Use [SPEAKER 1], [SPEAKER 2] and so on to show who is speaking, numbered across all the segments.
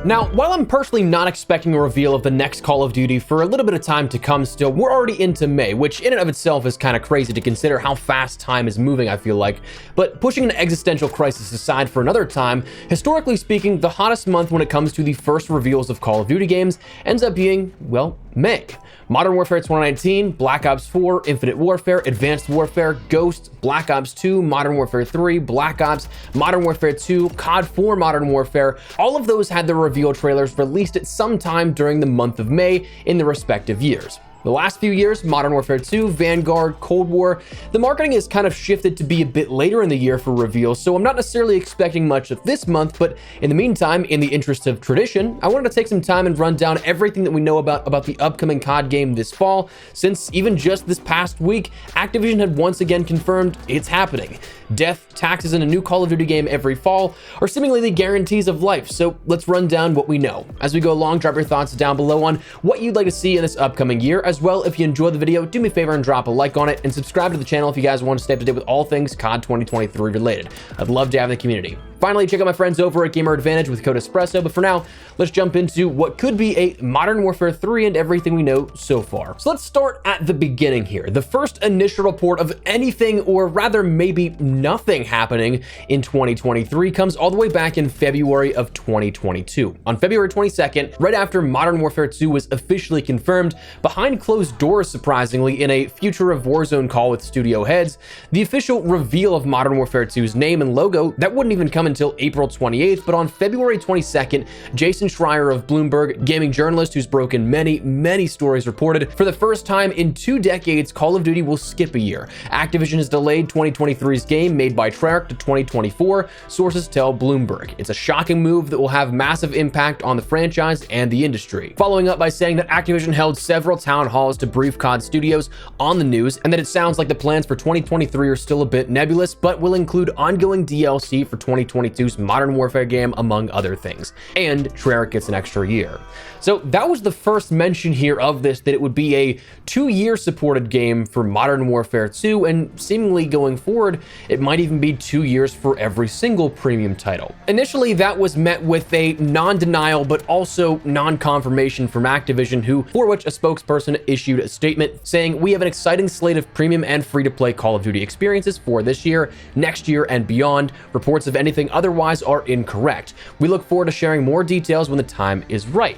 [SPEAKER 1] Now, while I'm personally not expecting a reveal of the next Call of Duty for a little bit of time to come still, we're already into May, which in and of itself is kind of crazy to consider how fast time is moving, I feel like. But pushing an existential crisis aside for another time, historically speaking, the hottest month when it comes to the first reveals of Call of Duty games ends up being, well, May. Modern Warfare 2019, Black Ops 4, Infinite Warfare, Advanced Warfare, Ghost, Black Ops 2, Modern Warfare 3, Black Ops, Modern Warfare 2, COD 4 Modern Warfare, all of those had their reveal trailers released at some time during the month of May in the respective years. The last few years, Modern Warfare 2, Vanguard, Cold War, the marketing has kind of shifted to be a bit later in the year for reveals, so I'm not necessarily expecting much of this month, but in the meantime, in the interest of tradition, I wanted to take some time and run down everything that we know about the upcoming COD game this fall, since even just this past week, Activision had once again confirmed it's happening. Death, taxes, and a new Call of Duty game every fall are seemingly the guarantees of life, so let's run down what we know. As we go along, drop your thoughts down below on what you'd like to see in this upcoming year. As well, if you enjoyed the video, do me a favor and drop a like on it, and subscribe to the channel if you guys want to stay up to date with all things COD 2023 related. I'd love to have the community. Finally, check out my friends over at Gamer Advantage with code Espresso, but for now, let's jump into what could be a Modern Warfare 3 and everything we know so far. So let's start at the beginning here. The first initial report of anything, or rather maybe nothing happening in 2023 comes all the way back in February of 2022. On February 22nd, right after Modern Warfare 2 was officially confirmed, behind closed doors surprisingly in a Future of Warzone call with studio heads, the official reveal of Modern Warfare 2's name and logo, that wouldn't even come until April 28th, but on February 22nd, Jason Schreier of Bloomberg, gaming journalist who's broken many stories, reported for the first time in 2 decades, Call of Duty will skip a year. Activision has delayed 2023's game made by Treyarch to 2024, sources tell Bloomberg. It's a shocking move that will have massive impact on the franchise and the industry. Following up by saying that Activision held several town halls to brief COD studios on the news, and that it sounds like the plans for 2023 are still a bit nebulous, but will include ongoing DLC for 2022's Modern Warfare game, among other things. And Treyarch gets an extra year. So that was the first mention here of this, that it would be a 2-year supported game for Modern Warfare 2, and seemingly going forward, it might even be 2 years for every single premium title. Initially, that was met with a non-denial, but also non-confirmation from Activision, for which a spokesperson issued a statement saying, "We have an exciting slate of premium and free-to-play Call of Duty experiences for this year, next year, and beyond. Reports of anything otherwise are incorrect. We look forward to sharing more details when the time is right."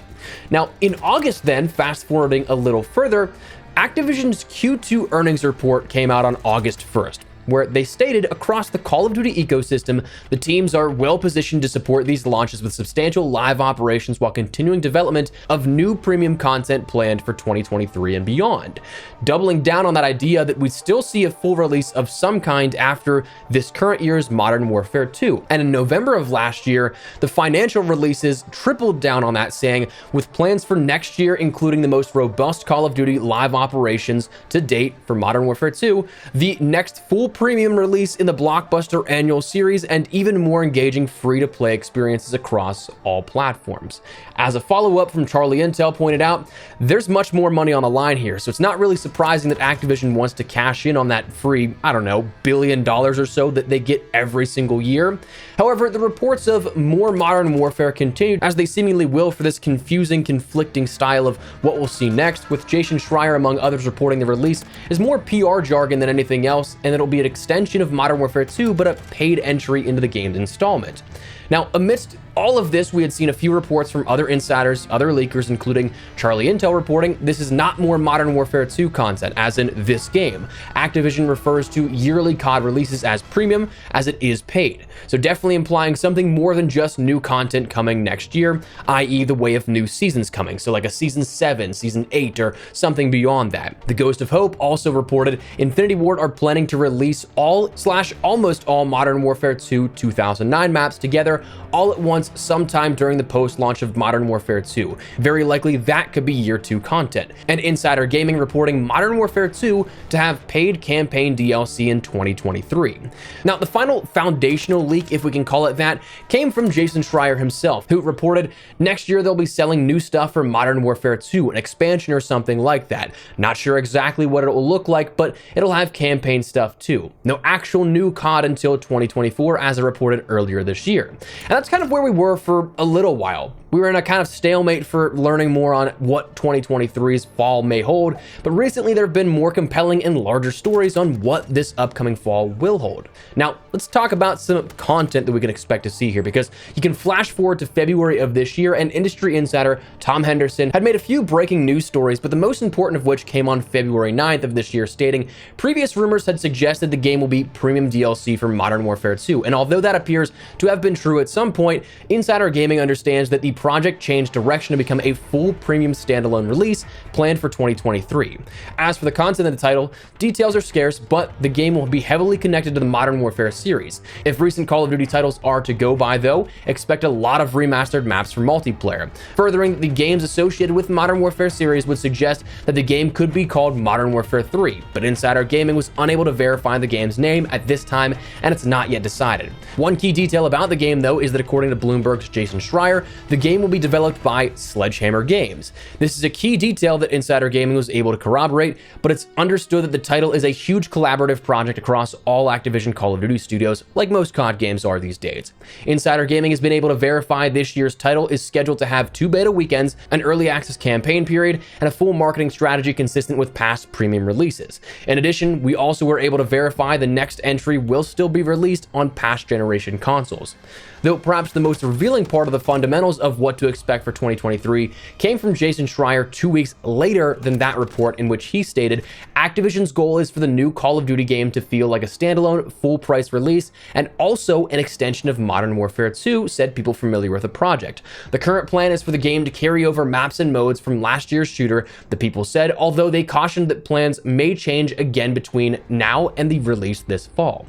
[SPEAKER 1] Now, in August then, fast forwarding a little further, Activision's Q2 earnings report came out on August 1st, where they stated across the Call of Duty ecosystem, the teams are well positioned to support these launches with substantial live operations while continuing development of new premium content planned for 2023 and beyond. Doubling down on that idea that we'd still see a full release of some kind after this current year's Modern Warfare 2. And in November of last year, the financial releases tripled down on that, saying, with plans for next year, including the most robust Call of Duty live operations to date for Modern Warfare 2, the next full premium release in the blockbuster annual series, and even more engaging free-to-play experiences across all platforms. As a follow-up from Charlie Intel pointed out, there's much more money on the line here, so it's not really surprising that Activision wants to cash in on that free, I don't know, $1 billion or so that they get every single year. However, the reports of more Modern Warfare continued, as they seemingly will for this confusing, conflicting style of what we'll see next, with Jason Schreier among others reporting the release is more PR jargon than anything else, and it'll be an extension of Modern Warfare 2, but a paid entry into the game's installment. Now, amidst all of this, we had seen a few reports from other insiders, other leakers, including Charlie Intel, reporting this is not more Modern Warfare 2 content, as in this game. Activision refers to yearly COD releases as premium, as it is paid. So definitely implying something more than just new content coming next year, i.e. the way of new seasons coming. So like a Season 7, Season 8, or something beyond that. The Ghost of Hope also reported Infinity Ward are planning to release almost all Modern Warfare 2 2009 maps together all at once sometime during the post-launch of Modern Warfare 2. Very likely that could be year 2 content. And Insider Gaming reporting Modern Warfare 2 to have paid campaign DLC in 2023. Now, the final foundational leak, if we can call it that, came from Jason Schreier himself, who reported next year they'll be selling new stuff for Modern Warfare 2, an expansion or something like that. Not sure exactly what it will look like, but it'll have campaign stuff too. No actual new COD until 2024, as I reported earlier this year. And that's kind of where we were for a little while. We were in a kind of stalemate for learning more on what 2023's fall may hold, but recently there have been more compelling and larger stories on what this upcoming fall will hold. Now, let's talk about some content that we can expect to see here, because you can flash forward to February of this year, and industry insider Tom Henderson had made a few breaking news stories, but the most important of which came on February 9th of this year, stating previous rumors had suggested the game will be premium DLC for Modern Warfare 2, and although that appears to have been true at some point, Insider Gaming understands that the project changed direction to become a full premium standalone release planned for 2023. As for the content of the title, details are scarce, but the game will be heavily connected to the Modern Warfare series. If recent Call of Duty titles are to go by though, expect a lot of remastered maps for multiplayer. Furthering the games associated with Modern Warfare series would suggest that the game could be called Modern Warfare 3, but Insider Gaming was unable to verify the game's name at this time, and it's not yet decided. One key detail about the game though is that according to Bloomberg's Jason Schreier, the game will be developed by Sledgehammer Games. This is a key detail that Insider Gaming was able to corroborate, but it's understood that the title is a huge collaborative project across all Activision Call of Duty studios, like most COD games are these days. Insider Gaming has been able to verify this year's title is scheduled to have 2 beta weekends, an early access campaign period, and a full marketing strategy consistent with past premium releases. In addition, we also were able to verify the next entry will still be released on past generation consoles. Though perhaps the most revealing part of the fundamentals of what to expect for 2023 came from Jason Schreier 2 weeks later than that report, in which he stated Activision's goal is for the new Call of Duty game to feel like a standalone, full-price release, and also an extension of Modern Warfare 2, said people familiar with the project. The current plan is for the game to carry over maps and modes from last year's shooter, the people said, although they cautioned that plans may change again between now and the release this fall.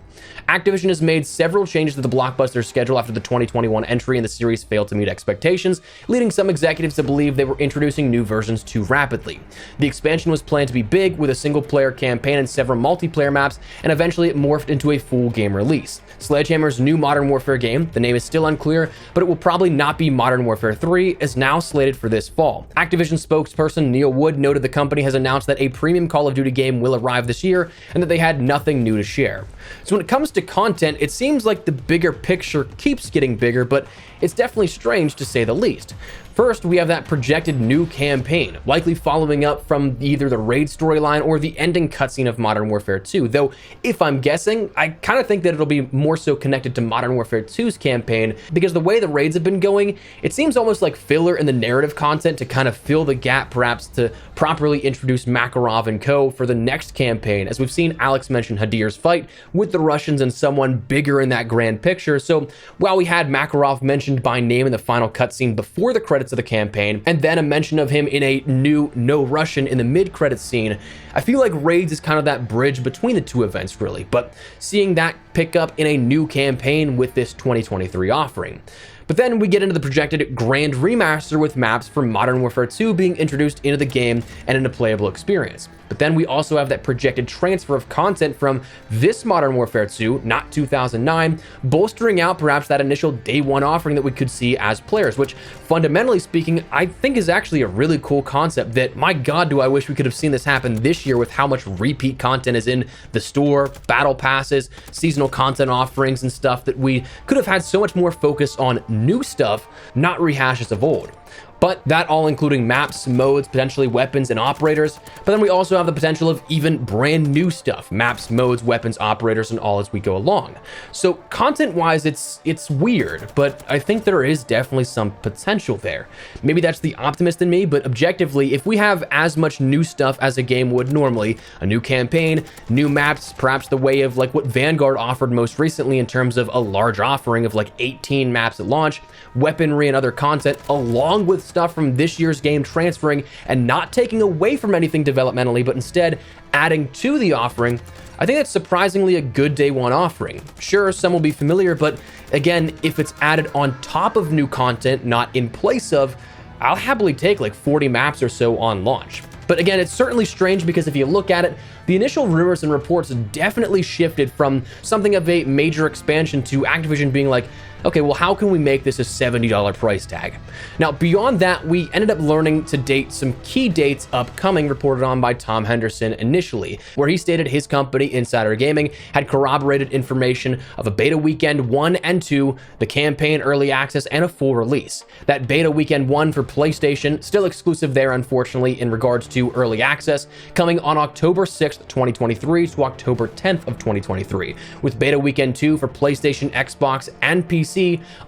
[SPEAKER 1] Activision has made several changes to the blockbuster schedule after the 2021 entry and the series failed to meet expectations, leading some executives to believe they were introducing new versions too rapidly. The expansion was planned to be big, with a single-player campaign and several multiplayer maps, and eventually it morphed into a full game release. Sledgehammer's new Modern Warfare game, the name is still unclear, but it will probably not be Modern Warfare 3, is now slated for this fall. Activision spokesperson Neil Wood noted the company has announced that a premium Call of Duty game will arrive this year, and that they had nothing new to share. So when it comes to content, it seems like the bigger picture keeps getting bigger, but it's definitely strange to say the least. First, we have that projected new campaign, likely following up from either the raid storyline or the ending cutscene of Modern Warfare 2, though if I'm guessing, I kind of think that it'll be more so connected to Modern Warfare 2's campaign, because the way the raids have been going, it seems almost like filler in the narrative content to kind of fill the gap, perhaps to properly introduce Makarov and co. for the next campaign, as we've seen Alex mention Hadir's fight with the Russians and someone bigger in that grand picture. So while we had Makarov mentioned by name in the final cutscene before the credits of the campaign, and then a mention of him in a new No Russian in the mid-credits scene, I feel like Raids is kind of that bridge between the two events, really, but seeing that pick up in a new campaign with this 2023 offering. But then we get into the projected grand remaster with maps from Modern Warfare 2 being introduced into the game and in a playable experience. But then we also have that projected transfer of content from this Modern Warfare 2, not 2009, bolstering out perhaps that initial day one offering that we could see as players, which fundamentally speaking, I think is actually a really cool concept that, my God, do I wish we could have seen this happen this year with how much repeat content is in the store, battle passes, seasonal content offerings and stuff, that we could have had so much more focus on new stuff, not rehashes of old. But that all including maps, modes, potentially weapons and operators. But then we also have the potential of even brand new stuff, maps, modes, weapons, operators, and all as we go along. So content-wise, it's weird, but I think there is definitely some potential there. Maybe that's the optimist in me, but objectively, if we have as much new stuff as a game would normally, a new campaign, new maps, perhaps the way of like what Vanguard offered most recently in terms of a large offering of like 18 maps at launch, weaponry and other content, along with stuff from this year's game transferring and not taking away from anything developmentally, but instead adding to the offering, I think that's surprisingly a good day one offering. Sure, some will be familiar, but again, if it's added on top of new content, not in place of, I'll happily take like 40 maps or so on launch. But again, it's certainly strange because if you look at it, the initial rumors and reports definitely shifted from something of a major expansion to Activision being like, okay, well, how can we make this a $70 price tag? Now, beyond that, we ended up learning to date some key dates upcoming reported on by Tom Henderson initially, where he stated his company, Insider Gaming, had corroborated information of a beta weekend 1 and 2, the campaign early access, and a full release. That beta weekend 1 for PlayStation, still exclusive there, unfortunately, in regards to early access, coming on October 6th, 2023 to October 10th of 2023, with beta weekend 2 for PlayStation, Xbox, and PC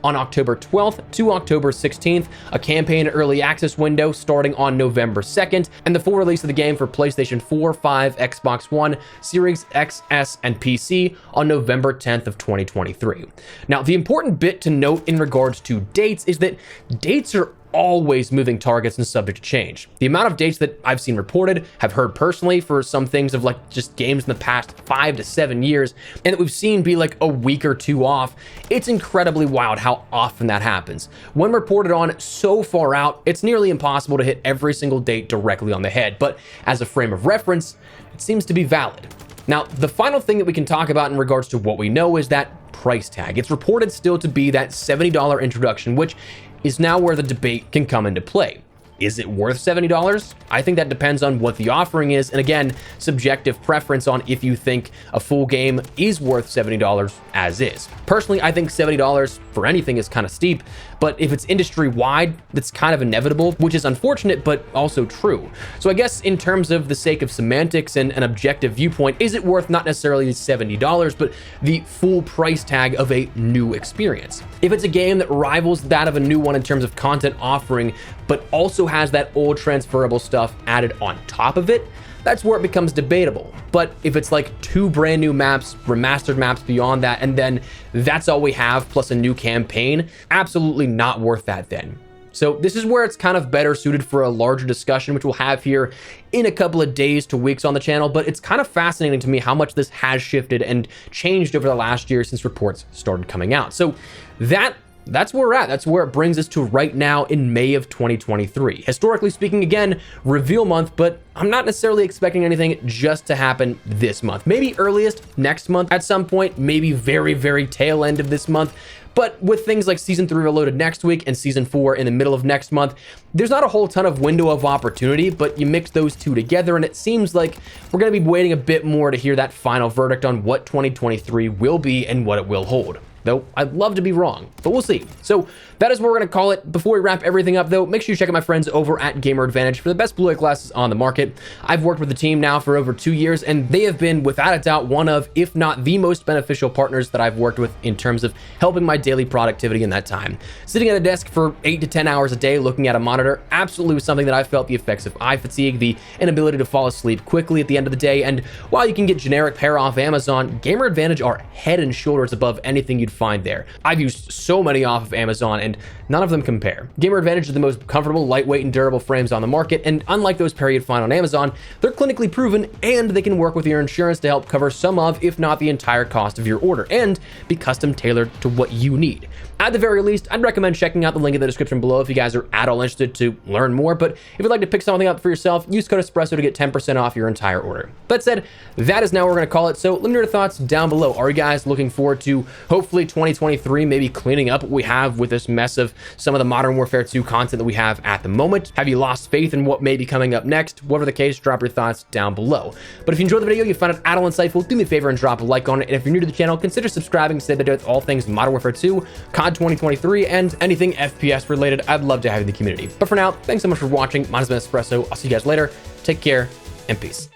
[SPEAKER 1] on October 12th to October 16th, a campaign early access window starting on November 2nd, and the full release of the game for PlayStation 4, 5, Xbox One, Series X, S, and PC on November 10th of 2023. Now, the important bit to note in regards to dates is that dates are always moving targets and subject to change. The amount of dates that I've seen reported, have heard personally for some things of like just games in the past 5 to 7 years, and that we've seen be like a week or two off, it's incredibly wild how often that happens. When reported on so far out, it's nearly impossible to hit every single date directly on the head, but as a frame of reference, it seems to be valid. Now, the final thing that we can talk about in regards to what we know is that price tag. It's reported still to be that $70 introduction, which is now where the debate can come into play. Is it worth $70? I think that depends on what the offering is, and again, subjective preference on if you think a full game is worth $70 as is. Personally, I think $70 for anything is kind of steep, but if it's industry-wide, that's kind of inevitable, which is unfortunate, but also true. So I guess in terms of the sake of semantics and an objective viewpoint, is it worth not necessarily $70, but the full price tag of a new experience? If it's a game that rivals that of a new one in terms of content offering, but also has that old transferable stuff added on top of it, that's where it becomes debatable. But if it's like 2 brand new maps, remastered maps beyond that, and then that's all we have plus a new campaign, absolutely not worth that then. So this is where it's kind of better suited for a larger discussion, which we'll have here in a couple of days to weeks on the channel. But it's kind of fascinating to me how much this has shifted and changed over the last year since reports started coming out. So that's where we're at. That's where it brings us to right now in May of 2023. Historically speaking, again, reveal month, but I'm not necessarily expecting anything just to happen this month. Maybe earliest next month at some point, maybe very, very tail end of this month. But with things like Season 3 Reloaded next week and Season 4 in the middle of next month, there's not a whole ton of window of opportunity, but you mix those two together and it seems like we're going to be waiting a bit more to hear that final verdict on what 2023 will be and what it will hold. Though I'd love to be wrong, but we'll see. So that is what we're going to call it. Before we wrap everything up, though, make sure you check out my friends over at Gamer Advantage for the best blue light glasses on the market. I've worked with the team now for over 2 years, and they have been, without a doubt, one of, if not the most beneficial partners that I've worked with in terms of helping my daily productivity in that time. Sitting at a desk for 8 to 10 hours a day looking at a monitor absolutely was something that I felt the effects of eye fatigue, the inability to fall asleep quickly at the end of the day, and while you can get generic pair off Amazon, Gamer Advantage are head and shoulders above anything you'd find there. I've used so many off of Amazon and none of them compare. Gamer Advantage is the most comfortable, lightweight, and durable frames on the market, and unlike those pair you'd find on Amazon, they're clinically proven and they can work with your insurance to help cover some of, if not the entire cost of your order, and be custom tailored to what you need. At the very least, I'd recommend checking out the link in the description below if you guys are at all interested to learn more, but if you'd like to pick something up for yourself, use code Espresso to get 10% off your entire order. That said, that is now what we're going to call it, so let me know your thoughts down below. Are you guys looking forward to hopefully 2023 maybe cleaning up what we have with this mess of some of the Modern Warfare 2 content that we have at the moment? Have you lost faith in what may be coming up next? Whatever the case, drop your thoughts down below. But if you enjoyed the video, you found it at all insightful, do me a favor and drop a like on it, and if you're new to the channel, consider subscribing to stay up to date with all things Modern Warfare 2, COD 2023, and anything FPS related. I'd love to have you in the community. But for now, thanks so much for watching. Mine has been Espresso. I'll see you guys later. Take care and peace.